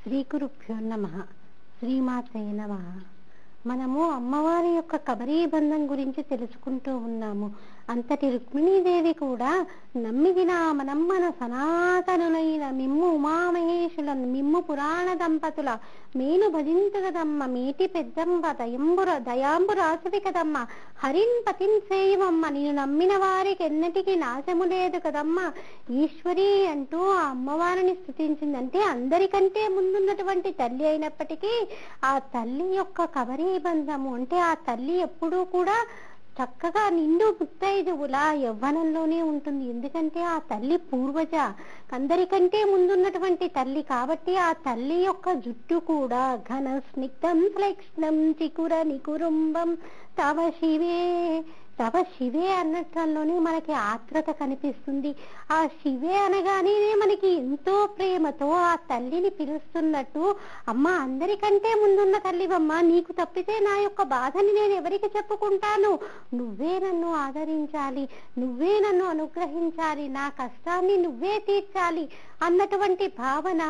శ్రీ గురుభ్యో నమః. శ్రీమాతే నమః. మనము అమ్మవారి యొక్క కబరీ బంధం గురించి తెలుసుకుంటూ ఉన్నాము. అంతటి రుక్మిణీదేవి కూడా నమ్మిదిన మనమ్మన సనాతనులైన మిమ్ము ఉమామహేషుల మిమ్ము పురాణ దంపతుల మేను భజించు కదమ్మ మేటి పెద్దంబ దయాంబు రాసువి కదమ్మ హరిన్ పతిన్ సేయమమ్మ నేను నమ్మిన వారికి ఎన్నటికీ నాశము లేదు కదమ్మ ఈశ్వరి అంటూ ఆ అమ్మవారిని స్తుతించిందంటే అందరికంటే ముందున్నటువంటి తల్లి అయినప్పటికీ ఆ తల్లి యొక్క కబరీ బంధము అంటే ఆ తల్లి ఎప్పుడూ కూడా చక్కగా నిండు ముత్తైదువుల యవ్వనంలోనే ఉంటుంది. ఎందుకంటే ఆ తల్లి పూర్వజ, అందరికంటే ముందున్నటువంటి తల్లి కాబట్టి ఆ తల్లి యొక్క జుట్టు కూడా ఘన స్నిగ్ధం ఫ్లెక్ష్ణం చికుర నికురుంబం తవ శివే అన్నట్లోనే మనకి ఆత్రత కనిపిస్తుంది. ఆ శివే అనగానే మనకి ఎంతో ప్రేమతో ఆ తల్లిని పిలుస్తున్నట్టు, అమ్మ అందరికంటే ముందున్న తల్లివమ్మ, నీకు తప్పితే నా యొక్క బాధని నేను ఎవరికి చెప్పుకుంటాను, నువ్వే నన్ను ఆదరించాలి, నువ్వే నన్ను అనుగ్రహించాలి, నా కష్టాన్ని నువ్వే తీర్చాలి అన్నటువంటి భావన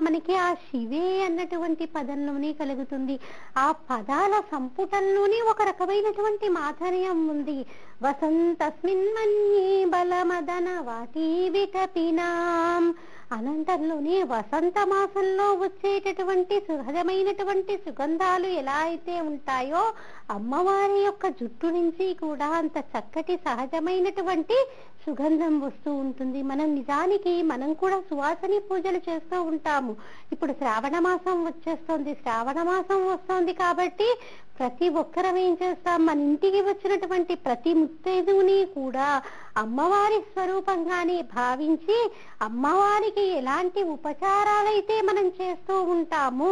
మనకి ఆ శివే అన్నటువంటి పదంలోనే కలుగుతుంది. ఆ పదాల సంపుటంలోనే ఒక రకమైనటువంటి మాధుర్యం ఉంది. వసంతస్మిన్ మన్యే బలమదన వాటి విటపినాం అనంతరంలోనే వసంత మాసంలో వచ్చేటటువంటి సహజమైనటువంటి సుగంధాలు ఎలా అయితే ఉంటాయో అమ్మవారి యొక్క జుట్టు నుంచి కూడా అంత చక్కటి సహజమైనటువంటి సుగంధం వస్తూ ఉంటుంది. నిజానికి మనం కూడా సువాసని పూజలు చేస్తూ ఉంటాము. ఇప్పుడు శ్రావణ మాసం వస్తోంది కాబట్టి ప్రతి ఒక్కరం ఏం చేస్తాం, మన ఇంటికి వచ్చినటువంటి ప్రతి ముత్తైదువుని కూడా అమ్మవారి స్వరూపంగానే భావించి అమ్మవారికి ఎలాంటి ఉపచారాలైతే మనం చేస్తూ ఉంటామో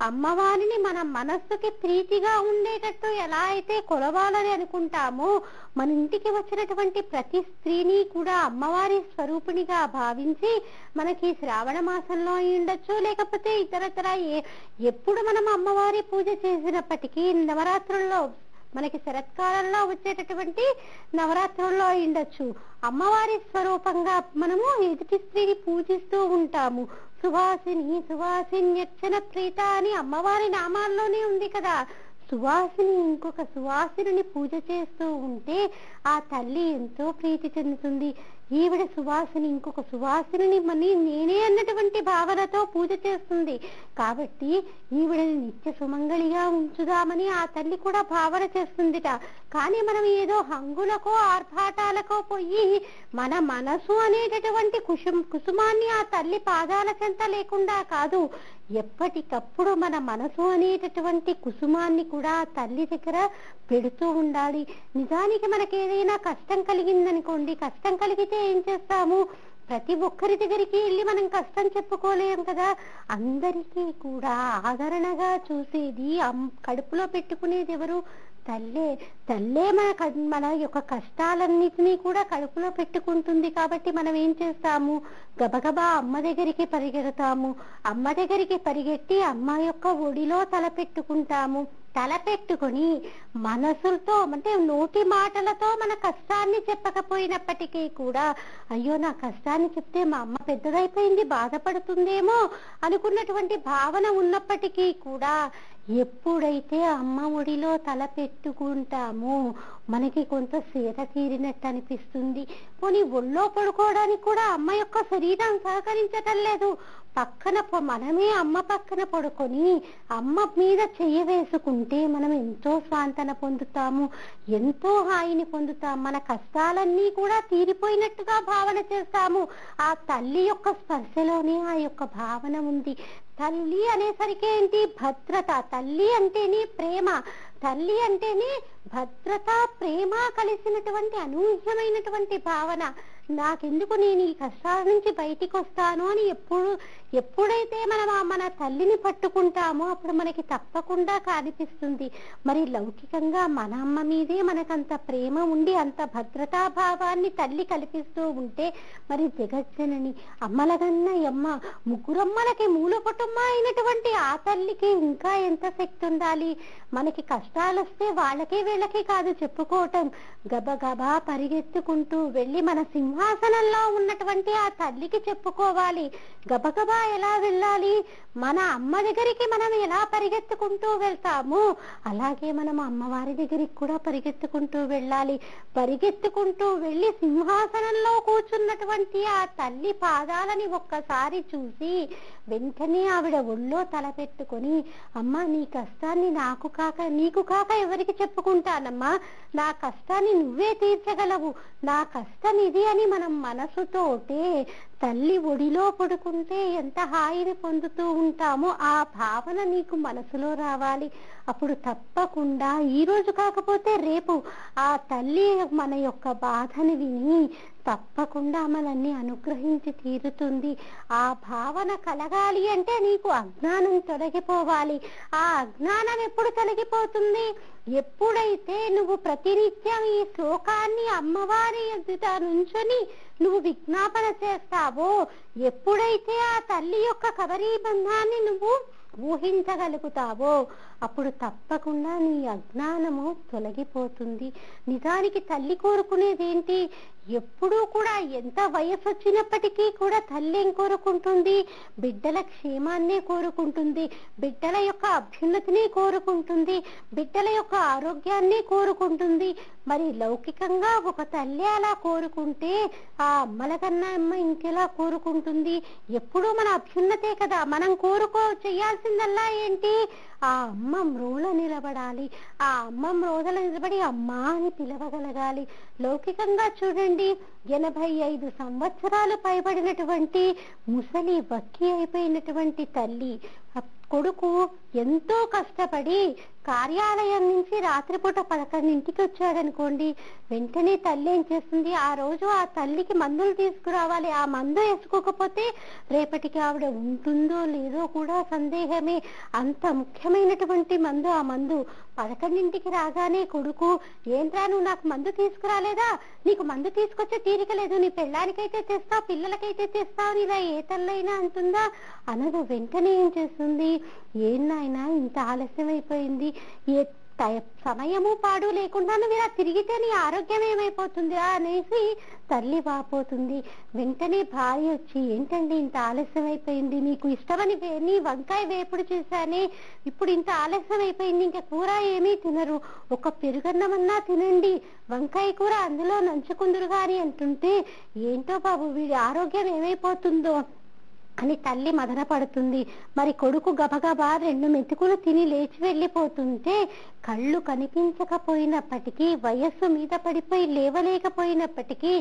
అమ్మవారిని మన మనస్సుకి ప్రీతిగా ఉండేటట్టు ఎలా అయితే కొలవాలని అనుకుంటామో మన ఇంటికి వచ్చినటువంటి ప్రతి స్త్రీని కూడా అమ్మవారి స్వరూపిణిగా భావించి మనకి శ్రావణ మాసంలో ఉండొచ్చు, లేకపోతే ఇతరతర ఎప్పుడు మనం అమ్మవారి పూజ చేసినప్పటికీ నవరాత్రుల్లో మనకి శరత్కాలంలో వచ్చేటటువంటి నవరాత్రుల్లో ఉండొచ్చు, అమ్మవారి స్వరూపంగా మనము ఎదుటి స్త్రీని పూజిస్తూ ఉంటాము. సువాసిన్యర్చన ప్రీత అని అమ్మవారి నామాల్లోనే ఉంది కదా. ఇంకొక సువాసిని పూజ చేస్తూ ఉంటే ఆ తల్లి ఎంతో ప్రీతి చెందుతుంది. ఈవిడ సువాసిని ఇంకొక సువాసిని నేనే అన్నటువంటి భావనతో పూజ చేస్తుంది కాబట్టి ఈవిడని నిత్య సుమంగళిగా ఉంచుదామని ఆ తల్లి కూడా భావన చేస్తుందిట. కానీ మనం ఏదో హంగులకో ఆర్భాటాలకో పోయి మన మనసు అనేటటువంటి కుసుమాన్ని ఆ తల్లి పాదాల చెంత లేకుండా కాదు, ఎప్పటికప్పుడు మన మనసు అనేటటువంటి కుసుమాన్ని కూడా ఆ తల్లి దగ్గర పెడుతూ ఉండాలి. నిజానికి మనకి ఏదైనా కష్టం కలిగిందనుకోండి, కష్టం కలిగితే ఏం చేస్తాము, ప్రతి ఒక్కరి దగ్గరికి వెళ్ళి మనం కష్టం చెప్పుకోలేం కదా. అందరికీ కూడా ఆదరణగా చూసేది కడుపులో పెట్టుకునేది ఎవరు, తల్లే మన యొక్క కష్టాలన్నిటినీ కూడా కడుపులో పెట్టుకుంటుంది. కాబట్టి మనం ఏం చేస్తాము, గబగబా అమ్మ దగ్గరికి పరిగెడతాము. అమ్మ దగ్గరికి పరిగెట్టి అమ్మ యొక్క ఒడిలో తలపెట్టుకొని మనసులతో అంటే నోటి మాటలతో మన కష్టాన్ని చెప్పకపోయినప్పటికీ కూడా అయ్యో నా కష్టాన్ని చెప్తే మా అమ్మ పెద్దదైపోయింది బాధపడుతుందేమో అనుకున్నటువంటి భావన ఉన్నప్పటికీ కూడా ఎప్పుడైతే అమ్మ ఒడిలో తలపెట్టుకుంటామో మనకి కొంత సేద తీరినట్టు అనిపిస్తుంది. పోనీ ఒళ్ళో పడుకోవడానికి కూడా అమ్మ యొక్క శరీరం సహకరించటం లేదు. మనమే అమ్మ పక్కన పడుకొని అమ్మ మీద చెయ్యి వేసుకుంటే మనం ఎంతో స్వాంతన పొందుతాము, ఎంతో హాయిని పొందుతాము. మన కష్టాలన్నీ కూడా తీరిపోయినట్టుగా భావన చేస్తాము. ఆ తల్లి యొక్క స్పర్శలోనే ఆ యొక్క భావన ఉంది. తల్లి అనేసరికి ఏంటి, భద్రత. తల్లి అంటేనే ప్రేమ, తల్లి అంటేనే భద్రత, ప్రేమ కలిసినటువంటి అనూహ్యమైనటువంటి భావన. నాకెందుకు, నేను ఈ కష్టాల నుంచి బయటికి వస్తాను అని ఎప్పుడైతే మన తల్లిని పట్టుకుంటామో అప్పుడు మనకి తప్పకుండా కనిపిస్తుంది. మరి లౌకికంగా మన అమ్మ మీదే మనకంత ప్రేమ ఉండి అంత భద్రతా భావాన్ని తల్లి కల్పిస్తూ ఉంటే మరి జగజ్జనని అమ్మలగన్న అమ్మ ముగ్గురమ్మలకి మూల కుటుంబ అయినటువంటి ఆ తల్లికి ఇంకా ఎంత శక్తి ఉండాలి. మనకి కష్టాలు వస్తే వాళ్ళకి వీళ్ళకి కాదు చెప్పుకోవటం, గబగబా పరిగెత్తుకుంటూ వెళ్ళి మన సింహ సింహాసనంలో ఉన్నటువంటి ఆ తల్లికి చెప్పుకోవాలి. గబగబా ఎలా వెళ్ళాలి? మన అమ్మ దగ్గరికి మనం ఎలా పరిగెత్తుకుంటూ వెళ్తాము, అలాగే మనం అమ్మవారి దగ్గరికి కూడా పరిగెత్తుకుంటూ వెళ్ళాలి. పరిగెత్తుకుంటూ వెళ్ళి సింహాసనంలో కూర్చున్నటువంటి ఆ తల్లి పాదాలని ఒక్కసారి చూసి వెంటనే ఆవిడ ఒళ్ళో తలపెట్టుకొని, అమ్మ నీ కష్టాన్ని నాకు కాక నీకు కాక ఎవరికి చెప్పుకుంటానమ్మా, నా కష్టాన్ని నువ్వే తీర్చగలవు, నా కష్టం ఇది అని మనం మనసుతోటే తల్లి ఒడిలో పడుకుంటే ఎంత హాయిని పొందుతూ ఉంటామో ఆ భావన నీకు మనసులో రావాలి. అప్పుడు తప్పకుండా ఈ రోజు కాకపోతే రేపు ఆ తల్లి మన యొక్క బాధని విని తప్పకుండా మనల్ని అనుగ్రహించి తీరుతుంది. ఆ భావన కలగాలి అంటే నీకు అజ్ఞానం తొలగిపోవాలి. ఆ అజ్ఞానం ఎప్పుడు తొలగిపోతుంది? ఎప్పుడైతే నువ్వు ప్రతినిత్యం ఈ శ్లోకాన్ని అమ్మవారి ఎదుట నుంచొని నువ్వు విజ్ఞాపన చేస్తావో, ఎప్పుడైతే ఆ తల్లి యొక్క కబరీ బంధాన్ని నువ్వు ఊహించగలుగుతావో, అప్పుడు తప్పకుండా నీ అజ్ఞానము తొలగిపోతుంది. నిజానికి తల్లి కోరుకునేదేంటి? ఎప్పుడూ కూడా ఎంత వయసు వచ్చినప్పటికీ కూడా తల్లి ఏం కోరుకుంటుంది? బిడ్డల క్షేమాన్నే కోరుకుంటుంది, బిడ్డల యొక్క అభ్యున్నతిని కోరుకుంటుంది, బిడ్డల యొక్క ఆరోగ్యాన్ని కోరుకుంటుంది. మరి లౌకికంగా ఒక తల్లి అలా కోరుకుంటే ఆ అమ్మల కన్నా అమ్మ ఇంకెలా కోరుకుంటుంది? ఎప్పుడూ మన అభ్యున్నతే కదా. మనం చేయాల్సిందల్లా ఏంటి? ఆ అమ్మ మ్రోల నిలబడాలి. ఆ అమ్మ మ్రోదల నిలబడి అమ్మా అని పిలవగలగాలి. లౌకికంగా చూడండి, 85 సంవత్సరాలు పైబడినటువంటి ముసలి వక్కి అయిపోయినటువంటి తల్లి కొడుకు ఎంతో కష్టపడి కార్యాలయం నుంచి రాత్రిపూట 11ంటికి వచ్చాడనుకోండి, వెంటనే తల్లి ఏం చేస్తుంది? ఆ రోజు ఆ తల్లికి మందులు తీసుకురావాలి. ఆ మందు వేసుకోకపోతే రేపటికి ఆవిడ ఉంటుందో లేదో కూడా సందేహమే. అంత ముఖ్యమైనటువంటి మందు ఆ మందు. 11ంటికి రాగానే కొడుకు, ఏంట్రా నువ్వు నాకు మందు తీసుకురాలేదా? నీకు మందు తీసుకొచ్చే తీరిక లేదు, నీ పెళ్ళానికైతే తెస్తావు, పిల్లలకైతే తెస్తావు, ఇలా ఏ తల్లైనా అంటుందా? అనదు. వెంటనే ఏం చేస్తుంది? ఏం నాయనా ఇంత ఆలస్యం అయిపోయింది, ఏ సమయము పాడు లేకుండా నువ్వు ఇలా తిరిగితే నీ ఆరోగ్యం ఏమైపోతుంది అనేసి తల్లి వాపోతుంది. వెంటనే భార్య వచ్చి, ఏంటండి ఇంత ఆలస్యం అయిపోయింది, మీకు ఇష్టమని నీ వంకాయ వేపుడు చేశానే, ఇప్పుడు ఇంత ఆలస్యం అయిపోయింది, ఇంకా కూర ఏమీ తినరు, ఒక పెరుగన్నమన్నా తినండి, వంకాయ కూర అందులో నంచుకుందురు గాని అంటుంటే, ఏంటో బాబు వీడి ఆరోగ్యం ఏమైపోతుందో అని తల్లి మదన పడుతుంది. మరి కొడుకు గబగబా 2 మెతుకులు తిని లేచి వెళ్ళిపోతుంటే, కళ్ళు కనిపించకపోయినప్పటికీ, వయస్సు మీద పడిపోయి లేవలేకపోయినప్పటికీ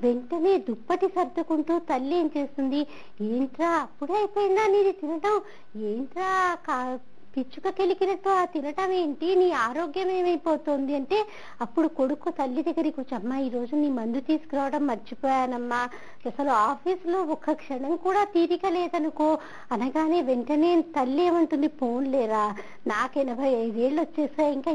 వెంటనే దుప్పటి సర్దుకుంటూ తల్లి ఏం చేస్తుంది? ఏంట్రా అప్పుడే అయిపోయిందా నీది తినటం? ఏంట్రా పిచ్చుక కెలికినట్టు ఆ తినటం ఏంటి? నీ ఆరోగ్యం ఏమైపోతుంది అంటే, అప్పుడు కొడుకు తల్లి దగ్గరికి వచ్చి, అమ్మా ఈరోజు నీ మందు తీసుకురావడం మర్చిపోయానమ్మా, అసలు ఆఫీసులో ఒక్క క్షణం కూడా తీరిక లేదనుకో అనగానే వెంటనే తల్లి ఏమంటుంది? పోన్లేరా, నాకు 85 ఏళ్ళు వచ్చేసాయి, ఇంకా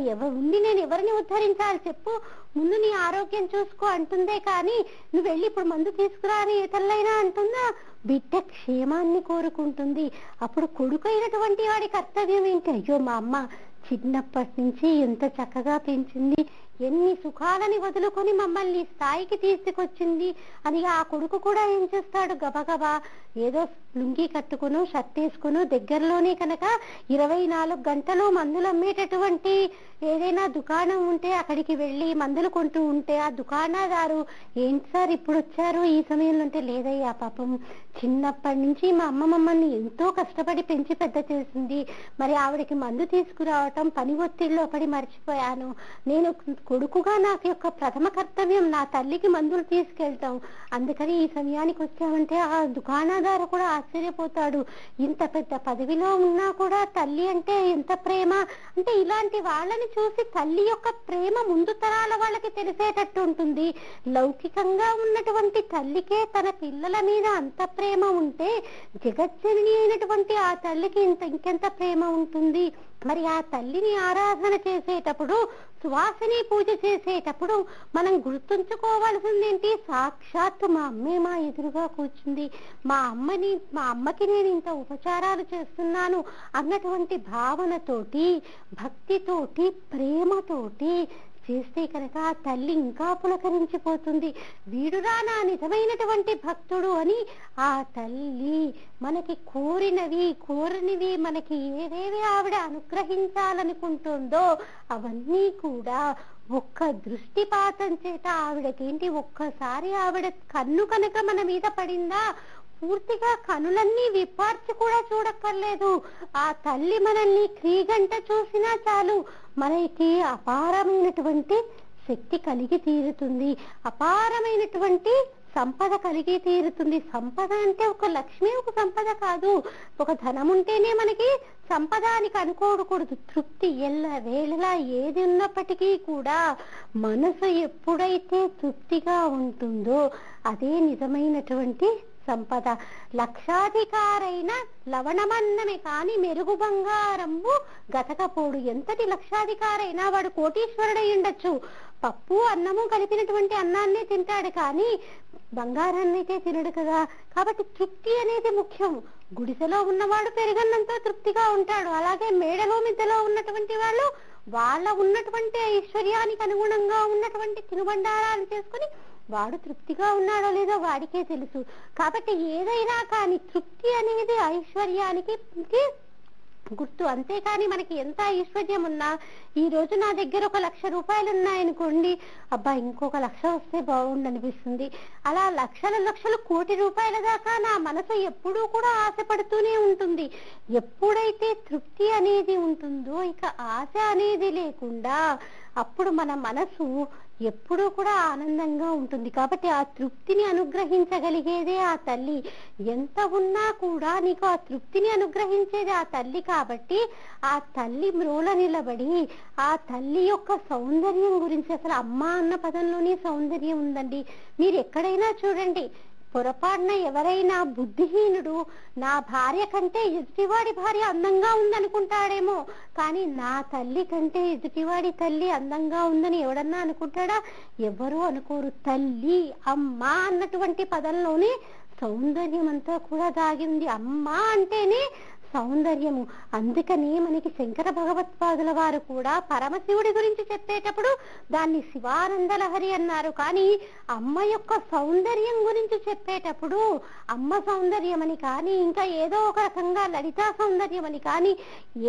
నేను ఎవరిని ఉద్ధరించాలి చెప్పు, ముందు నీ ఆరోగ్యం చూసుకో అంటుందే కానీ నువ్వు వెళ్ళి ఇప్పుడు మందు తీసుకురా అని ఏ తల్లైనా అంటుందా? బిడ్డ క్షేమాన్ని కోరుకుంటుంది. అప్పుడు కొడుకు అయినటువంటి వాడి కర్తవ్యం ఏంటి? అయ్యో మా అమ్మ చిన్నప్పటి నుంచి ఎంత చక్కగా పెంచింది, ఎన్ని సుఖాలని వదులుకొని మమ్మల్ని స్థాయికి తీసుకొచ్చింది అని ఆ కొడుకు కూడా ఏం చేస్తాడు? గబగబా ఏదో లుంగి కట్టుకును, షర్ట్ వేసుకును, దగ్గరలోనే కనుక 24 గంటలు మందులు అమ్మేటటువంటి ఏదైనా దుకాణం ఉంటే అక్కడికి వెళ్ళి మందులు కొంటూ ఉంటే ఆ దుకాణదారు, ఏంటి సార్ ఇప్పుడు వచ్చారు ఈ సమయంలో అంటే, లేదయ్యా పాపం చిన్నప్పటి నుంచి మా అమ్మ మమ్మల్ని ఎంతో కష్టపడి పెంచి పెద్ద చేసింది, మరి ఆవిడకి మందు తీసుకురావటం పని ఒత్తిడిలో పడి మర్చిపోయాను, నేను కొడుకుగా నాకు యొక్క ప్రథమ కర్తవ్యం నా తల్లికి మందులు తీసుకెళ్తాం, అందుకని ఈ సమయానికి వచ్చామంటే ఆ దుకాణదారు కూడా ఆశ్చర్యపోతాడు. ఇంత పెద్ద పదవిలో ఉన్నా కూడా తల్లి అంటే ఎంత ప్రేమ అంటే, ఇలాంటి వాళ్ళని చూసి తల్లి యొక్క ప్రేమ ముందు తరాల వాళ్ళకి తెలిసేటట్టు ఉంటుంది. లౌకికంగా ఉన్నటువంటి తల్లికే తన పిల్లల మీద అంత ప్రేమ ఉంటే జగజ్జనని అయినటువంటి ఆ తల్లికి ఇంకెంత ప్రేమ ఉంటుంది. మరి ఆ తల్లిని ఆరాధన చేసేటప్పుడు, సువాసిని పూజ చేసేటప్పుడు మనం గుర్తుంచుకోవాల్సింది ఏంటి? సాక్షాత్ మా అమ్మే మా ఎదురుగా కూర్చుంది, మా అమ్మకి నేను ఇంత ఉపచారాలు చేస్తున్నాను అన్నటువంటి భావనతోటి, భక్తితోటి, ప్రేమతోటి చేస్తే కనుక ఆ తల్లి ఇంకా పులకరించిపోతుంది. వీడురా నా నిజమైనటువంటి భక్తుడు అని ఆ తల్లి మనకి కోరనివి మనకి ఏవేవి ఆవిడ అనుగ్రహించాలనుకుంటుందో అవన్నీ కూడా ఒక్క దృష్టిపాతం చేత ఆవిడకేంటి, ఒక్కసారి ఆవిడ కన్ను కనుక మన మీద పడిందా పూర్తిగా కనులన్నీ విప్పార్చి కూడా చూడక్కర్లేదు. ఆ తల్లి మనల్ని క్రీగంట చూసినా చాలు మనకి అపారమైనటువంటి శక్తి కలిగి తీరుతుంది, అపారమైనటువంటి సంపద కలిగి తీరుతుంది. సంపద అంటే ఒక లక్ష్మి ఒక సంపద కాదు, ఒక ధనం ఉంటేనే మనకి సంపద అని అనుకోకూడదు. తృప్తి ఎల్ల వేళలా ఏది ఉన్నప్పటికీ కూడా మనసు ఎప్పుడైతే తృప్తిగా ఉంటుందో అదే నిజమైనటువంటి సంపద. లక్షాధికారైన లవణమన్నమే కాని మెరుగు బంగారంబు గతకపోడు. ఎంతటి లక్షాధికారైనా వాడు కోటీశ్వరుడై ఉండొచ్చు, పప్పు అన్నము కలిపినటువంటి అన్నాన్నే తింటాడు కానీ బంగారాన్ని అయితే తినడు కదా. కాబట్టి తృప్తి అనేది ముఖ్యం. గుడిసెలో ఉన్నవాడు పెరుగన్నంతో తృప్తిగా ఉంటాడు, అలాగే మేడలో మిద్దెలో ఉన్నటువంటి వాళ్ళు వాళ్ళ ఉన్నటువంటి ఐశ్వర్యానికి అనుగుణంగా ఉన్నటువంటి తినుబండారాలు చేసుకుని వాడు తృప్తిగా ఉన్నాడో లేదో వాడికే తెలుసు. కాబట్టి ఏదైనా కానీ తృప్తి అనేది ఐశ్వర్యానికి గుర్తు. అంతేకాని మనకి ఎంత ఐశ్వర్యం ఉన్నా ఈ రోజు నా దగ్గర 1,00,000 రూపాయలు ఉన్నాయనుకోండి, అబ్బా ఇంకొక 1,00,000 వస్తే బాగుండనిపిస్తుంది. అలా లక్షలు కోటి రూపాయల దాకా నా మనసు ఎప్పుడూ కూడా ఆశపడుతూనే ఉంటుంది. ఎప్పుడైతే తృప్తి అనేది ఉంటుందో ఇక ఆశ అనేది లేకుండా అప్పుడు మన మనసు ఎప్పుడూ కూడా ఆనందంగా ఉంటుంది. కాబట్టి ఆ తృప్తిని అనుగ్రహించగలిగేదే ఆ తల్లి. ఎంత ఉన్నా కూడా నీకు ఆ తృప్తిని అనుగ్రహించేది ఆ తల్లి. కాబట్టి ఆ తల్లి మ్రోల నిలబడి ఆ తల్లి యొక్క సౌందర్యం గురించి, అసలు అమ్మ అన్న పదంలోనే సౌందర్యం ఉందండి. మీరు ఎక్కడైనా చూడండి, పొరపాటున ఎవరైనా బుద్ధిహీనుడు నా భార్య కంటే ఎదుటివాడి భార్య అందంగా ఉందనుకుంటాడేమో, కానీ నా తల్లి కంటే ఎదుటివాడి తల్లి అందంగా ఉందని ఎవడన్నా అనుకుంటాడా? ఎవరు అనుకోరు. తల్లి అమ్మ అన్నటువంటి పదంలోనే సౌందర్యం అంతా కూడా దాగింది. అమ్మ అంటేనే సౌందర్యము. అందుకని మనకి శంకర భగవత్పాదుల వారు కూడా పరమశివుడి గురించి చెప్పేటప్పుడు దాన్ని శివానంద లహరి అన్నారు. కానీ అమ్మ యొక్క సౌందర్యం గురించి చెప్పేటప్పుడు అమ్మ సౌందర్యం అని కానీ ఇంకా ఏదో ఒక రకంగా లలితా సౌందర్యం అని కానీ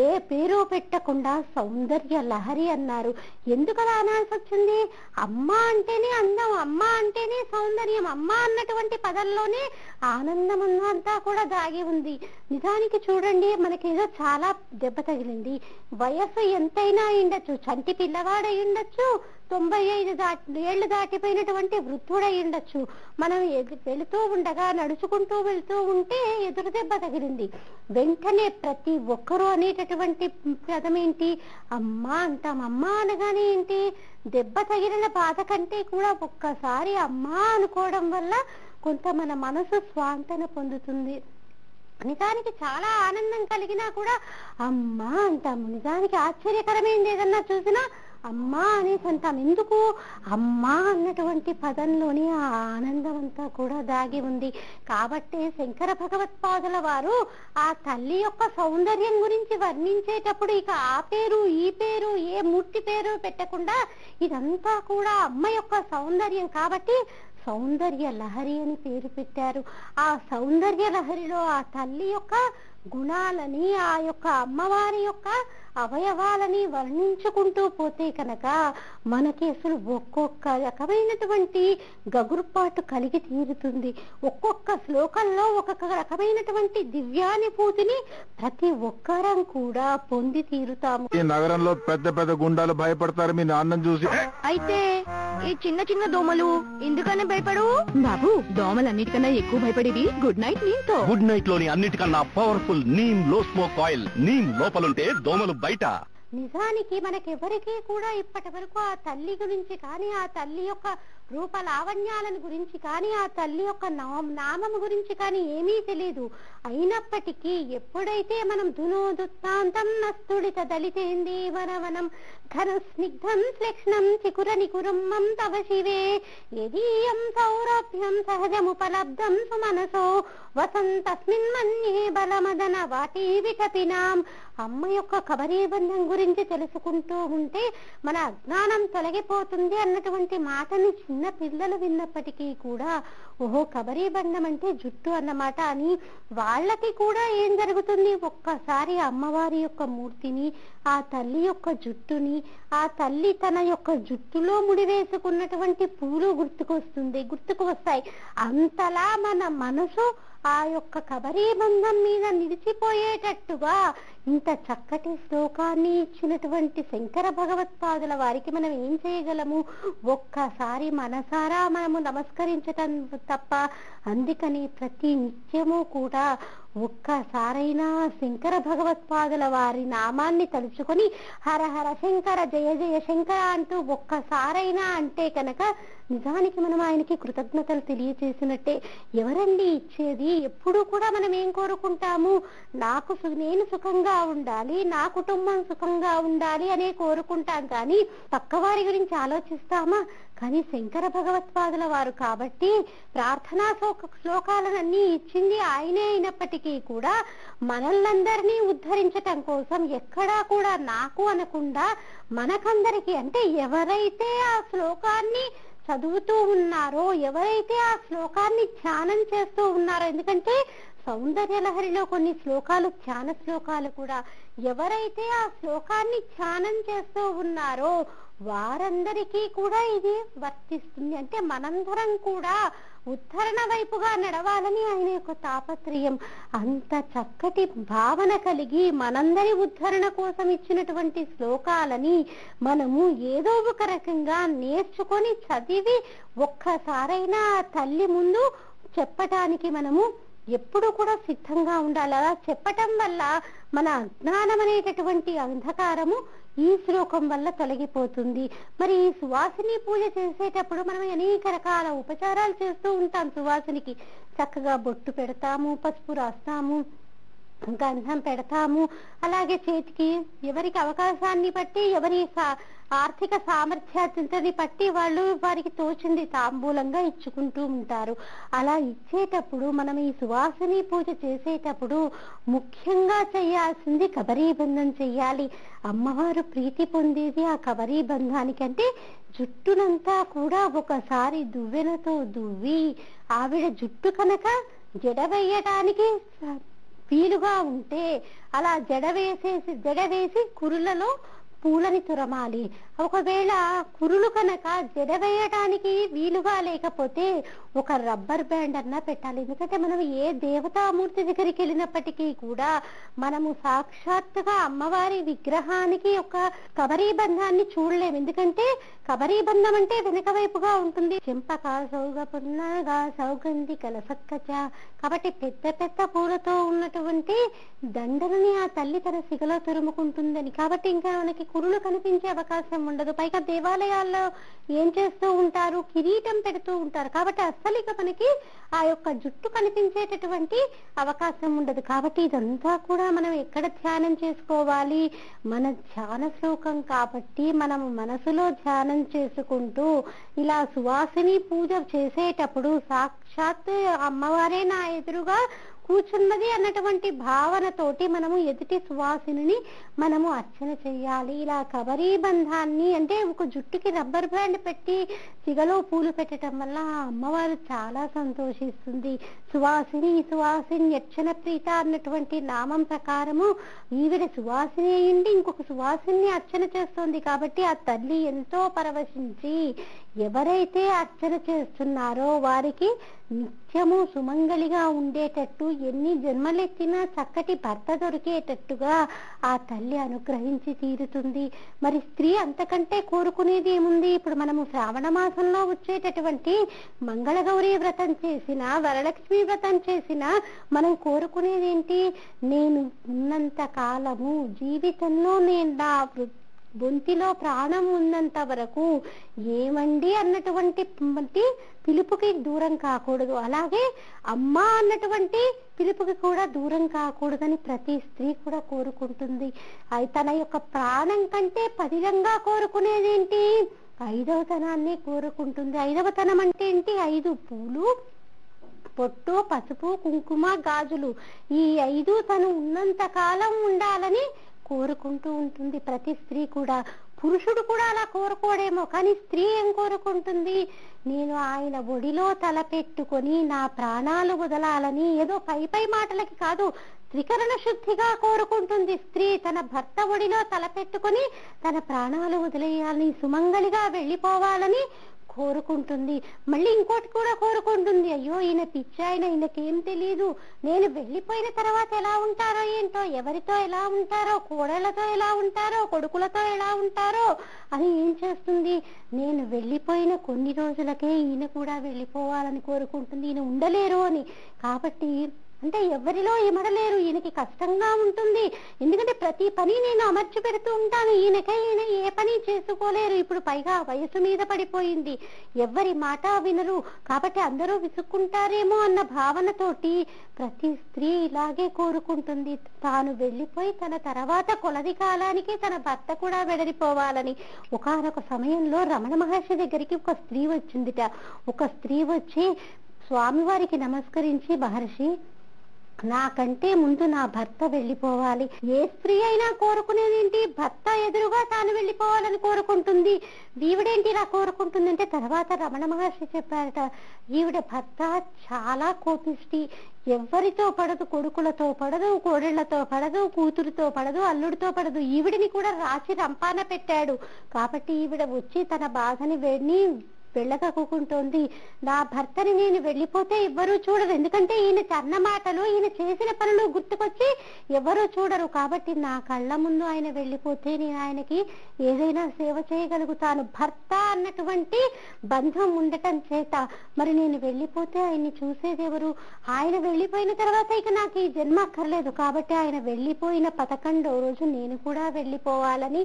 ఏ పేరు పెట్టకుండా సౌందర్య లహరి అన్నారు. ఎందుకలా అనాల్సి వచ్చింది? అమ్మ అంటేనే అందం, అమ్మ అంటేనే సౌందర్యం, అమ్మ అన్నటువంటి పదంలోనే ఆనందం అంతా కూడా దాగి ఉంది. నిజానికి చూడండి, మనకేదో చాలా దెబ్బ తగిలింది, వయస్సు ఎంతైనా ఉండొచ్చు, చంటి పిల్లవాడై ఉండొచ్చు, 95 ఏళ్లు దాటిపోయినటువంటి వృద్ధుడై ఉండొచ్చు. మనం వెళుతూ ఉండగా నడుచుకుంటూ వెళ్తూ ఉంటే ఎదురు దెబ్బ తగిలింది, వెంటనే ప్రతి ఒక్కరూ అనేటటువంటి పదం ఏంటి? అమ్మ అంటాం. అమ్మ అనగానే ఏంటి? దెబ్బ తగిలిన బాధ కంటే కూడా ఒక్కసారి అమ్మ అనుకోవడం వల్ల కొంత మన మనసు స్వాంతన పొందుతుంది. నిజానికి చాలా ఆనందం కలిగినా కూడా అమ్మ అంటాము. నిజానికి ఆశ్చర్యకరమైంది ఏదన్నా చూసినా అమ్మా అనేసి అంటాం. ఎందుకు? అమ్మా అన్నటువంటి పదంలోని ఆ ఆనందం అంతా కూడా దాగి ఉంది. కాబట్టి శంకర భగవత్పాదుల వారు ఆ తల్లి యొక్క సౌందర్యం గురించి వర్ణించేటప్పుడు ఇక ఆ పేరు ఈ పేరు ఏ మూర్తి పేరు పెట్టకుండా ఇదంతా కూడా అమ్మ యొక్క సౌందర్యం కాబట్టి సౌందర్య లహరి అని పేరు పెట్టారు. ఆ సౌందర్య లహరిలో ఆ తల్లి యొక్క గుణాలని, ఆ యొక్క అమ్మవారి యొక్క అవయవాలని వర్ణించుకుంటూ పోతే కనుక మనకి అసలు ఒక్కొక్క రకమైనటువంటి గగుర్పాటు కలిగి తీరుతుంది. ఒక్కొక్క శ్లోకంలో ఒక్కొక్క రకమైనటువంటి దివ్యానుభూతిని ప్రతి ఒక్కరం కూడా పొంది తీరుతాము. ఈ నగరంలో పెద్ద పెద్ద గుండాలు భయపడతారు మీ నాన్నని చూసి. అయితే ఈ చిన్న చిన్న దోమలు ఎందుకన్నా భయపడు బాబు? దోమలన్నిటికన్నా ఎక్కువ భయపడేది గుడ్ నైట్ నీమ్ తో. గుడ్ నైట్ లోని అన్నిటికన్నా పవర్ఫుల్ నీమ్ లో స్మోక్ ఆయిల్. నీమ్ లోపలుంటే దోమలు బయట. నిజానికి మనకెవరికీ కూడా ఇప్పటి వరకు ఆ తల్లి గురించి కానీ, ఆ తల్లి యొక్క రూప లావణ్యాలను గురించి కానీ, ఆ తల్లి యొక్క నామం గురించి కానీ ఏమీ తెలియదు. అయినప్పటికీ ఎప్పుడైతే మనం ధునోదుత్తాంతం నస్తుడిత దళితేంది వనవనం ఘన స్నిగ్ధం శ్లేక్ష్ణం చికుర నికురుమ్మం తవ శివే యదీయం సౌరభ్యం సహజముపలబ్ధం సుమనసో వసంతస్మిన్ మన్యే బలమదన వాటి విటపినాం. అమ్మ యొక్క కబరీబంధం గురించి గురించి తెలుసుకుంటూ ఉంటే మన అజ్ఞానం తొలగిపోతుంది అన్నటువంటి మాటని చిన్న పిల్లలు విన్నప్పటికీ కూడా ఓహో కబరీ బంధం అంటే జుట్టు అన్నమాట అని వాళ్ళకి కూడా ఏం జరుగుతుంది, ఒక్కసారి అమ్మవారి యొక్క మూర్తిని, ఆ తల్లి యొక్క జుట్టుని, ఆ తల్లి తన యొక్క జుట్టులో ముడివేసుకున్నటువంటి పూలు గుర్తుకు వస్తాయి. అంతలా మన మనసు ఆ యొక్క కబరీ బంధం మీద నిలిచిపోయేటట్టుగా ఇంత చక్కటి శ్లోకాన్ని ఇచ్చినటువంటి శంకర భగవత్పాదుల వారికి మనం ఏం చేయగలము, ఒక్కసారి మనసారా మనము నమస్కరించటం తప్ప. అందుకని ప్రతి నిత్యము కూడా ఒక్కసారైనా శంకర భగవత్పాదుల వారి నామాన్ని తలుచుకొని హర హర శంకర జయ జయ శంకర అంటూ ఒక్కసారైనా అంటే కనుక నిజానికి మనం ఆయనకి కృతజ్ఞతలు తెలియచేసినట్టే. ఎవరండి ఇచ్చేది? ఎప్పుడు కూడా మనం ఏం కోరుకుంటాము, నేను సుఖంగా ఉండాలి, నా కుటుంబం సుఖంగా ఉండాలి అనే కోరుకుంటాం, కానీ పక్కవారి గురించి ఆలోచిస్తామా? కానీ శంకర భగవత్పాదుల వారు కాబట్టి ప్రార్థనా శ్లోకాలనన్నీ ఇచ్చింది ఆయనే అయినప్పటికీ కూడా మనల్నందరినీ ఉద్ధరించటం కోసం ఎక్కడా కూడా నాకు అనకుండా మనకందరికీ, అంటే ఎవరైతే ఆ శ్లోకాన్ని చదువుతూ ఉన్నారో, ఎవరైతే ఆ శ్లోకాన్ని ధ్యానం చేస్తూ ఉన్నారో, ఎందుకంటే సౌందర్య లహరిలో కొన్ని శ్లోకాలు ధ్యాన శ్లోకాలు కూడా, ఎవరైతే ఆ శ్లోకాన్ని ధ్యానం చేస్తూ ఉన్నారో వారందరికీ కూడా ఇది వర్తిస్తుంది. అంటే మనందరం కూడా ఉద్ధరణ వైపుగా నడవాలని ఆయన యొక్క తాపత్రయం. అంత చక్కటి భావన కలిగి మనందరి ఉద్ధరణ కోసం ఇచ్చినటువంటి శ్లోకాలని మనము ఏదో ఒక రకంగా నేర్చుకొని చదివి ఒక్కసారైనా తల్లి ముందు చెప్పటానికి మనము ఎప్పుడు కూడా సిద్ధంగా ఉండాలి. అలా చెప్పటం వల్ల మన అజ్ఞానం అనేటటువంటి అంధకారము ఈ శ్లోకం వల్ల తొలగిపోతుంది. మరి ఈ సువాసిని పూజ చేసేటప్పుడు మనం అనేక రకాల ఉపచారాలు చేస్తూ ఉంటాం. సువాసినికి చక్కగా బొట్టు పెడతాము, పసుపు రాస్తాము, గంధం పెడతాము. అలాగే చేతికి ఎవరికి అవకాశాన్ని బట్టి, ఎవరి ఆర్థిక సామర్థ్యాన్ని బట్టి వాళ్ళు వారికి తోచింది తాంబూలంగా ఇచ్చుకుంటూ ఉంటారు. అలా ఇచ్చేటప్పుడు మనం ఈ సువాసిని పూజ చేసేటప్పుడు ముఖ్యంగా చేయాల్సింది కబరీ బంధం చెయ్యాలి. అమ్మవారు ప్రీతి పొందేది ఆ కబరీ బంధానికి. అంటే జుట్టునంతా కూడా ఒకసారి దువ్వెనతో దువ్వి, ఆవిడ జుట్టు కనుక జడవేయటానికి వీలుగా ఉంటే అలా జడవేసి కురులలో పూలని తురమాలి. ఒకవేళ కురులు కనుక జడవేయటానికి వీలుగా లేకపోతే ఒక రబ్బర్ బ్యాండ్ అన్నా పెట్టాలి. ఎందుకంటే మనం ఏ దేవతామూర్తి దగ్గరికి వెళ్ళినప్పటికీ కూడా మనము సాక్షాత్తుగా అమ్మవారి విగ్రహానికి ఒక కబరీ బంధాన్ని చూడలేము. ఎందుకంటే కబరీ బంధం అంటే వెనుక వైపుగా ఉంటుంది. చెంపక సౌగ పున్నగా సౌగంధి కలసక్కచ. కాబట్టి పెద్ద పెద్ద పూలతో ఉన్నటువంటి దండలని ఆ తల్లి తన సిగలో తురుముకుంటుందని. కాబట్టి ఇంకా మనకి కురులు కనిపించే అవకాశం ఉండదు. పైగా దేవాలయాల్లో ఏం చేస్తూ ఉంటారు, కిరీటం పెడుతూ ఉంటారు. కాబట్టి అస్సలు ఇక మనకి ఆ యొక్క జుట్టు కనిపించేటటువంటి అవకాశం ఉండదు. కాబట్టి ఇదంతా కూడా మనం ఎక్కడ ధ్యానం చేసుకోవాలి, మన ధ్యాన శ్లోకం కాబట్టి మనము మనసులో ధ్యానం చేసుకుంటూ ఇలా సువాసిని పూజ చేసేటప్పుడు సాక్షాత్ అమ్మవారే నా ఎదురుగా కూర్చున్నది అన్నటువంటి భావనతోటి మనము ఎదుటి సువాసిని మనము అర్చన చెయ్యాలి. ఇలా కబరీ బంధాన్ని అంటే ఒక జుట్టుకి రబ్బర్ బ్యాండ్ పెట్టి సిగలో పూలు పెట్టడం వల్ల అమ్మవారు చాలా సంతోషిస్తుంది. సువాసిని అర్చన ప్రీత అన్నటువంటి నామం ప్రకారము ఈవిడ సువాసిని అయ్యింది, ఇంకొక సువాసిని అర్చన చేస్తుంది. కాబట్టి ఆ తల్లి ఎంతో పరవశించి ఎవరైతే అర్చన చేస్తున్నారో వారికి నిత్యము సుమంగళిగా ఉండేటట్టు, ఎన్ని జన్మలెత్తినా చక్కటి భర్త దొరికేటట్టుగా ఆ తల్లి అనుగ్రహించి తీరుతుంది. మరి స్త్రీ అంతకంటే కోరుకునేది ఏముంది? ఇప్పుడు మనము శ్రావణ మాసంలో వచ్చేటటువంటి మంగళగౌరీ వ్రతం చేసిన, వరలక్ష్మి వ్రతం చేసిన మనం కోరుకునేది ఏంటి? నేను ఉన్నంత కాలము జీవితంలో నేను నా బొంతిలో ప్రాణం ఉన్నంత వరకు ఏమండి అన్నటువంటి పిలుపుకి దూరం కాకూడదు. అలాగే అమ్మ అన్నటువంటి పిలుపుకి కూడా దూరం కాకూడదని ప్రతి స్త్రీ కూడా కోరుకుంటుంది. తన యొక్క ప్రాణం కంటే పదిలంగా కోరుకునేది ఏంటి? 5వ తనాన్ని కోరుకుంటుంది. 5వ తనం అంటే ఏంటి? 5 పూలు, పొట్టు, పసుపు, కుంకుమ, గాజులు. ఈ 5 తను ఉన్నంత కాలం ఉండాలని కోరుకుంటూ ఉంటుంది ప్రతి స్త్రీ కూడా. పురుషుడు కూడా అలా కోరుకోడేమో, కానీ స్త్రీ ఏం కోరుకుంటుంది? నేను ఆయన ఒడిలో తలపెట్టుకొని నా ప్రాణాలు వదలాలని, ఏదో పై మాటలకి కాదు, త్రికరణ శుద్ధిగా కోరుకుంటుంది స్త్రీ. తన భర్త ఒడిలో తలపెట్టుకొని తన ప్రాణాలు వదిలేయాలని, సుమంగళిగా వెళ్ళిపోవాలని కోరుకుంటుంది. మళ్ళీ ఇంకోటి కూడా కోరుకుంటుంది, అయ్యో ఈయన పిచ్చాయన, ఈయనకేం తెలీదు, నేను వెళ్ళిపోయిన తర్వాత ఎలా ఉంటారో ఏంటో, ఎవరితో ఎలా ఉంటారో, కోడళ్లతో ఎలా ఉంటారో, కొడుకులతో ఎలా ఉంటారో అని ఏం చేస్తుంది, నేను వెళ్ళిపోయిన కొన్ని రోజులకే ఈయన కూడా వెళ్ళిపోవాలని కోరుకుంటుంది, ఈయన ఉండలేరు అని. కాబట్టి అంటే ఎవరిలో ఇమడలేరు, ఈయనకి కష్టంగా ఉంటుంది, ఎందుకంటే ప్రతి పని నేను అమర్చి పెడుతూ ఉంటాను, ఈయన ఏ పని చేసుకోలేరు, ఇప్పుడు పైగా వయసు మీద పడిపోయింది, ఎవరి మాట వినరు, కాబట్టి అందరూ విసుక్కుంటారేమో అన్న భావనతోటి ప్రతి స్త్రీ ఇలాగే కోరుకుంటుంది. తాను వెళ్ళిపోయి తన తర్వాత కొలది కాలానికి తన భర్త కూడా వెడలిపోవాలని. ఒకానొక సమయంలో రమణ మహర్షి దగ్గరికి ఒక స్త్రీ వచ్చిందిట. ఒక స్త్రీ వచ్చి స్వామివారికి నమస్కరించి, మహర్షి, నాకంటే ముందు నా భర్త వెళ్ళిపోవాలి. ఏ స్త్రీ అయినా కోరుకునేదేంటి, భర్త ఎదురుగా తాను వెళ్ళిపోవాలని కోరుకుంటుంది. ఈవిడేంటి ఇలా కోరుకుంటుందంటే, తర్వాత రమణ మహర్షి చెప్పారట, ఈవిడ భర్త చాలా కోపిష్టి, ఎవరితో పడదు, కొడుకులతో పడదు, కోడళ్లతో పడదు, కూతురుతో పడదు, అల్లుడితో పడదు, ఈవిడిని కూడా రాచి రంపాన పెట్టాడు. కాబట్టి ఈవిడ వచ్చి తన బాధని వెళ్ళకకుంటోంది. నా భర్తని నేను వెళ్ళిపోతే ఎవ్వరూ చూడరు, ఎందుకంటే ఈయన అన్న మాటలు, ఈయన చేసిన పనులు గుర్తుకొచ్చి ఎవరూ చూడరు. కాబట్టి నా కళ్ళ ముందు ఆయన వెళ్ళిపోతే నేను ఆయనకి ఏదైనా సేవ చేయగలుగుతాను. భర్త అన్నటువంటి బంధం ఉండటం చేత మరి నేను వెళ్ళిపోతే ఆయన్ని చూసేది ఎవరు? ఆయన వెళ్ళిపోయిన తర్వాత ఇక నాకు ఈ జన్మ అక్కర్లేదు. కాబట్టి ఆయన వెళ్ళిపోయిన 11వ రోజు నేను కూడా వెళ్ళిపోవాలని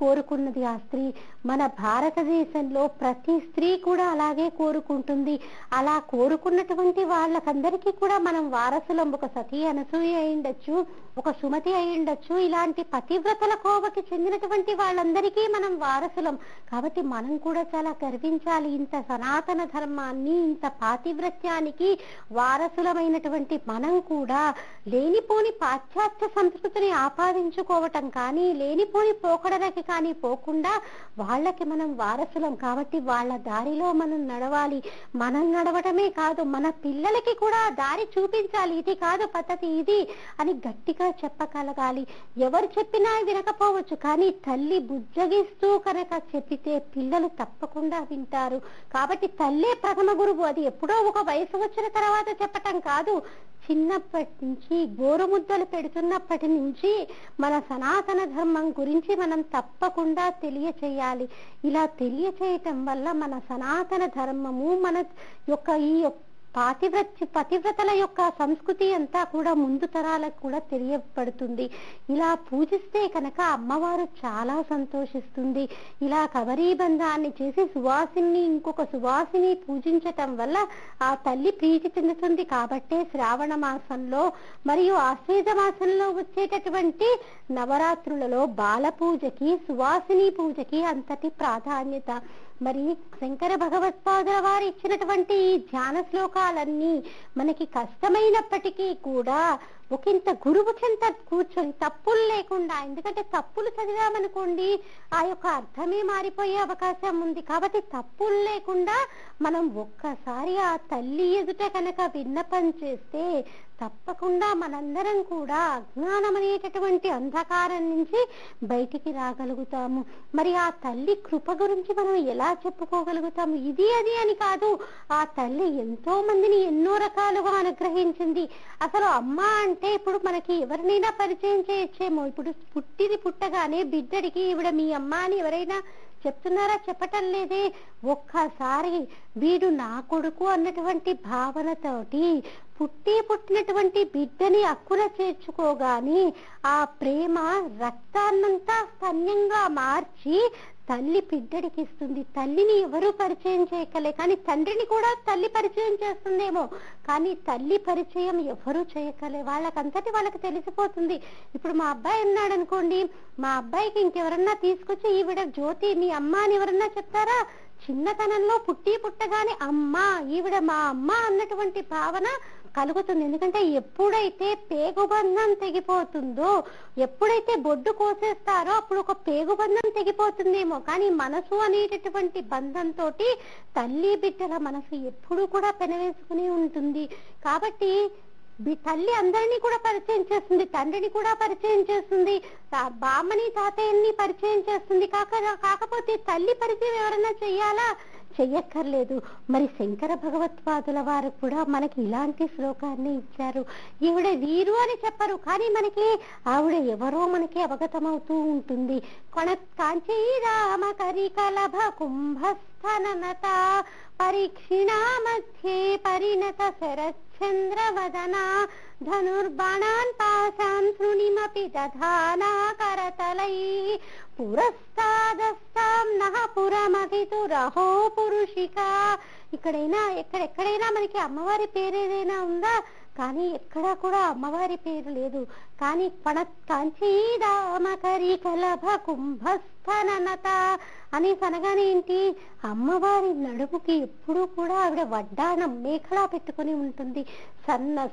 కోరుకున్నది ఆ స్త్రీ. మన భారతదేశంలో ప్రతి స్త్రీ కూడా అలాగే కోరుకుంటుంది. అలా కోరుకున్నటువంటి వాళ్ళకందరికీ కూడా మనం వారసులం. ఒక సతీ అనసూయ అయిండొచ్చు, ఒక సుమతి అయిండొచ్చు, ఇలాంటి పతివ్రతల కోవకి చెందినటువంటి వాళ్ళందరికీ మనం వారసులం. కాబట్టి మనం కూడా చాలా గర్వించాలి. ఇంత సనాతన ధర్మాన్ని, ఇంత పాతివ్రత్యానికి వారసులమైనటువంటి మనం కూడా లేనిపోని పాశ్చాత్య సంస్కృతిని ఆపాదించుకోవటం కానీ, లేనిపోని పోకడలకి కానీ పోకుండా వాళ్ళకి మనం వారసులం. కాబట్టి వాళ్ళ దారిలో మనం నడవాలి. మనం నడవటమే కాదు, మన పిల్లలకి కూడా దారి చూపించాలి. ఇది కాదు పద్ధతి, ఇది అని గట్టిగా చెప్పగలగాలి. ఎవరు చెప్పినా వినకపోవచ్చు, కానీ తల్లి బుజ్జగిస్తూ కనుక చెప్పితే పిల్లలు తప్పకుండా వింటారు. కాబట్టి తల్లే ప్రథమ గురువు. అది ఎప్పుడో ఒక వయసు వచ్చిన తర్వాత చెప్పటం కాదు, చిన్నప్పటి నుంచి గోరుముద్దలు పెడుతున్నప్పటి నుంచి మన సనాతన ధర్మం గురించి మనం తప్పకుండా తెలియచేయాలి. ఇలా తెలియచేయటం వల్ల మన సనాతన ధర్మము, మన యొక్క ఈ పతివ్రతల యొక్క సంస్కృతి అంతా కూడా ముందు తరాలకు కూడా తెలియబడుతుంది. ఇలా పూజిస్తే కనుక అమ్మవారు చాలా సంతోషిస్తుంది. ఇలా కబరీ బంధాన్ని చేసి సువాసిని ఇంకొక సువాసిని పూజించటం వల్ల ఆ తల్లి ప్రీతి చెందుతుంది. కాబట్టే శ్రావణ మాసంలో మరియు ఆశ్వేజ మాసంలో వచ్చేటటువంటి నవరాత్రులలో బాల పూజకి, సువాసిని పూజకి అంతటి ప్రాధాన్యత. మరి శంకర భగవత్పాదుల వారు ఇచ్చినటువంటి ఈ ధ్యాన శ్లోకాలన్నీ మనకి కష్టమైనప్పటికీ కూడా ఒకంత గురువు చెంత కూర్చొని తప్పులు లేకుండా, ఎందుకంటే తప్పులు చదివామనుకోండి ఆ యొక్క అర్థమే మారిపోయే అవకాశం ఉంది. కాబట్టి తప్పులు లేకుండా మనం ఒక్కసారి ఆ తల్లి ఎదుట కనుక విన్నపం చేస్తే తప్పకుండా మనందరం కూడా అజ్ఞానం అనేటటువంటి అంధకారం నుంచి బయటికి రాగలుగుతాము. మరి ఆ తల్లి కృప గురించి మనం ఎలా చెప్పుకోగలుగుతాము? ఇది అది అని కాదు, ఆ తల్లి ఎంతో మందిని ఎన్నో రకాలుగా అనుగ్రహించింది. అసలు అమ్మ అంటే ఇప్పుడు మనకి ఎవరినైనా పరిచయం చేయొచ్చేమో. ఇప్పుడు పుట్టగానే బిడ్డడికి ఈవిడ మీ అమ్మ అని ఎవరైనా చెప్తున్నారా? చెప్పటం లేదే. ఒక్కసారి వీడు నా కొడుకు అన్నటువంటి భావనతోటి పుట్టినటువంటి బిడ్డని అక్కున చేర్చుకోగాని ఆ ప్రేమ రక్తాన్నంతా స్తన్యంగా మార్చి తల్లి బిడ్డడికి ఇస్తుంది. తల్లిని ఎవరు పరిచయం చేయకలే, కానీ తండ్రిని కూడా తల్లి పరిచయం చేస్తుందేమో, కానీ తల్లి పరిచయం ఎవరు చేయకలే. వాళ్ళకంతటి వాళ్ళకి తెలిసిపోతుంది. ఇప్పుడు మా అబ్బాయి ఉన్నాడు అనుకోండి, మా అబ్బాయికి ఇంకెవరన్నా తీసుకొచ్చి ఈవిడ జ్యోతి మీ అమ్మ అని ఎవరన్నా చెప్తారా? చిన్నతనంలో పుట్టగానే అమ్మ ఈవిడ మా అమ్మ అన్నటువంటి భావన కలుగుతుంది. ఎందుకంటే ఎప్పుడైతే పేగుబంధం తెగిపోతుందో, ఎప్పుడైతే బొడ్డు కోసేస్తారో అప్పుడు ఒక పేగుబంధం తెగిపోతుందేమో, కానీ మనసు అనేటటువంటి బంధంతో తల్లి బిడ్డల మనసు ఎప్పుడు కూడా పెనవేసుకుని ఉంటుంది. కాబట్టి తల్లి అందరినీ కూడా పరిచయం చేస్తుంది, తండ్రిని కూడా పరిచయం చేస్తుంది, బామ్మని తాతయ్యని పరిచయం చేస్తుంది. కాకపోతే తల్లి పరిచయం ఎవరైనా చెయ్యాలా? చెయ్యక్కర్లేదు. మరి శంకర భగవత్పాదుల వారు కూడా మనకి ఇలాంటి శ్లోకాన్ని ఇచ్చారు. ఈవిడ వీరు అని చెప్పరు, కానీ మనకి ఆవిడ ఎవరో మనకి అవగతమవుతూ ఉంటుంది. కాంచీ రామ కరికలభ కుంభస్థననత పరీక్షిణా మధ్యే పరిణత శరచంద్రవదనా ధనుర్బాణాన్ పాశాన్ శృణిమపి దధానా కరతలైః పురస్తాదస్తాం నః పురమధితురహో పురుషిక. ఎక్కడెక్కడైనా మనకి అమ్మవారి పేరు ఏదైనా ఉందా? కానీ ఎక్కడా కూడా అమ్మవారి పేరు లేదు. కానీ కాంచీరామకరి కలభ కుంభస్థననత అని అనగానే ఏంటి? అమ్మవారి నడుముకి ఎప్పుడూ కూడా ఆవిడ వడ్డాణం మేఖలా పెట్టుకుని ఉంటుంది.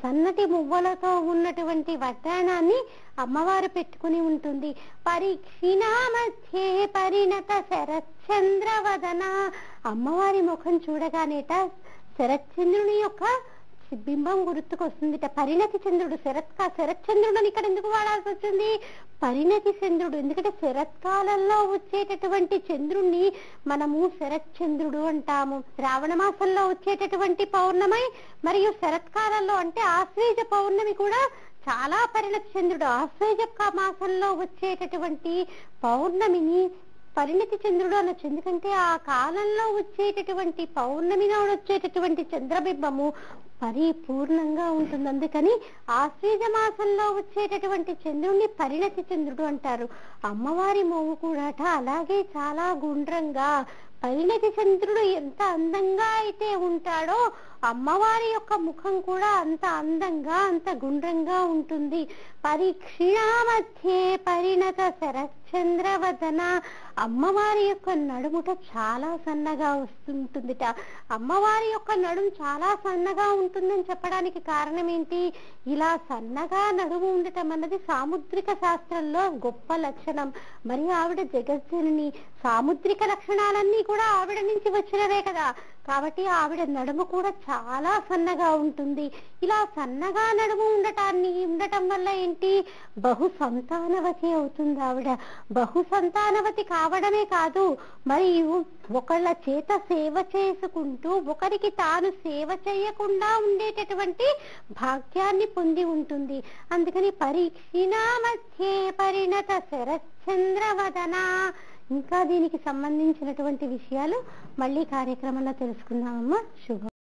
సన్నటి మువ్వలతో ఉన్నటువంటి వడ్డాణాన్ని అమ్మవారు పెట్టుకుని ఉంటుంది. పరీక్షిణా మధ్యే పరిణత శరచంద్రవదన. అమ్మవారి ముఖం చూడగానేట శరచంద్రుని యొక్క బింబం గుర్తుకొస్తుందిట. పరిణతి చంద్రుడు, శరత్చంద్రుడు అని ఇక్కడ ఎందుకు వాడాల్సి వచ్చింది? పరిణతి చంద్రుడు. ఎందుకంటే శరత్కాలంలో వచ్చేటటువంటి చంద్రుణ్ణి మనము శరత్చంద్రుడు అంటాము. శ్రావణ మాసంలో వచ్చేటటువంటి పౌర్ణమి మరియు శరత్కాలంలో అంటే ఆశ్వేజ పౌర్ణమి కూడా చాలా పరిణతి చంద్రుడు. ఆశ్వేజ మాసంలో వచ్చేటటువంటి పౌర్ణమిని పరిణతి చంద్రుడు అనొచ్చు. ఎందుకంటే ఆ కాలంలో వచ్చేటటువంటి పౌర్ణమి నాడు వచ్చేటటువంటి చంద్రబింబము పరిపూర్ణంగా ఉంటుంది. అందుకని ఆశ్వేజ మాసంలో వచ్చేటటువంటి చంద్రుడిని పరిణతి చంద్రుడు అంటారు. అమ్మవారి మోము కూడా అలాగే చాలా గుండ్రంగా, పరిణతి చంద్రుడు ఎంత అందంగా అయితే ఉంటాడో అమ్మవారి యొక్క ముఖం కూడా అంత అందంగా, అంత గుండ్రంగా ఉంటుంది. పరీక్షిణా మధ్యే పరిణత శరచంద్రవదన. అమ్మవారి యొక్క నడుముట చాలా సన్నగా వస్తుంటుందిట. అమ్మవారి యొక్క నడుము చాలా సన్నగా ఉంటుందని చెప్పడానికి కారణం ఏంటి? ఇలా సన్నగా నడుము ఉండటం అన్నది సాముద్రిక శాస్త్రంలో గొప్ప లక్షణం. మరి ఆవిడ జగజ్జనని, సాముద్రిక లక్షణాలన్నీ కూడా ఆవిడ నుంచి వచ్చినవే కదా. కాబట్టి ఆవిడ నడుము కూడా చాలా సన్నగా ఉంటుంది. ఇలా సన్నగా నడుము ఉండటం వల్ల ఏంటి? బహు సంతానవతి అవుతుంది ఆవిడ. బహు సంతానవతి కావడమే కాదు, మరియు ఒకళ్ళ చేత సేవ చేసుకుంటూ ఒకరికి తాను సేవ చేయకుండా ఉండేటటువంటి భాగ్యాన్ని పొంది ఉంటుంది. అందుకని పరీక్షిణా మధ్యే పరిణత శరచంద్రవదన. ఇంకా దీనికి సంబంధించినటువంటి విషయాలు మళ్ళీ కార్యక్రమంలో తెలుసుకుందామమ్మా. శుభం.